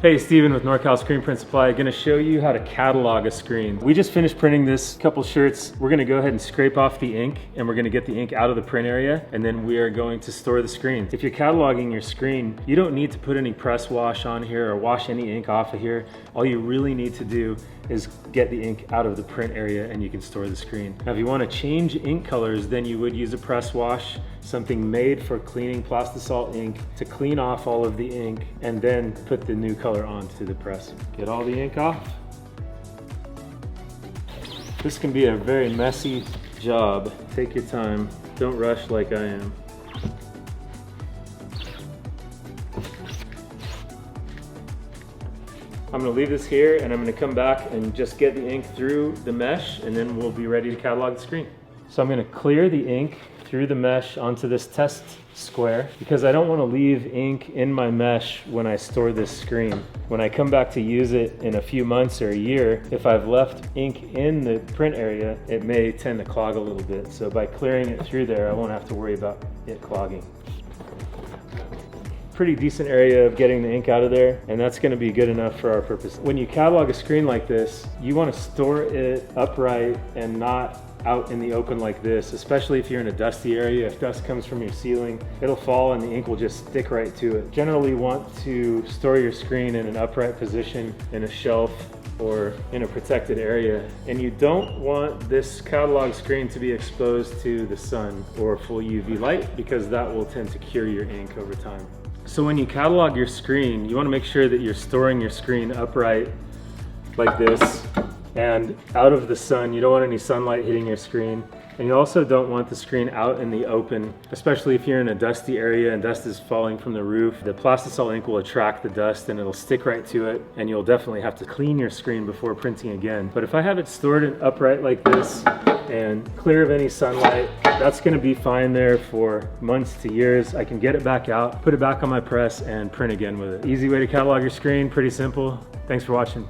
Hey, Steven with NorCal Screen Print Supply. Gonna show you how to catalog a screen. We just finished printing this couple shirts. We're gonna go ahead and scrape off the ink, and we're gonna get the ink out of the print area, and then we are going to store the screen. If you're cataloging your screen, you don't need to put any press wash on here or wash any ink off of here. All you really need to do is get the ink out of the print area and you can store the screen. Now, if you wanna change ink colors, then you would use a press wash, something made for cleaning plastisol ink to clean off all of the ink and then put the new color onto the press. Get all the ink off. This can be a very messy job. Take your time. Don't rush like I am. I'm gonna leave this here and I'm gonna come back and just get the ink through the mesh, and then we'll be ready to catalog the screen. So I'm gonna clear the ink through the mesh onto this test square because I don't wanna leave ink in my mesh when I store this screen. When I come back to use it in a few months or a year, if I've left ink in the print area, it may tend to clog a little bit. So by clearing it through there, I won't have to worry about it clogging. Pretty decent area of getting the ink out of there, and that's going to be good enough for our purpose. When you catalog a screen like this, you want to store it upright and not out in the open like this, especially if you're in a dusty area. If dust comes from your ceiling, it'll fall and the ink will just stick right to it. Generally want to store your screen in an upright position in a shelf or in a protected area. And you don't want this catalog screen to be exposed to the sun or full UV light because that will tend to cure your ink over time. So when you catalog your screen, you want to make sure that you're storing your screen upright like this and out of the sun. You don't want any sunlight hitting your screen. And you also don't want the screen out in the open, especially if you're in a dusty area and dust is falling from the roof. The plastisol ink will attract the dust and it'll stick right to it, and you'll definitely have to clean your screen before printing again. But if I have it stored upright like this and clear of any sunlight, that's gonna be fine there for months to years. I can get it back out, put it back on my press, and print again with it. Easy way to catalog your screen, pretty simple. Thanks for watching.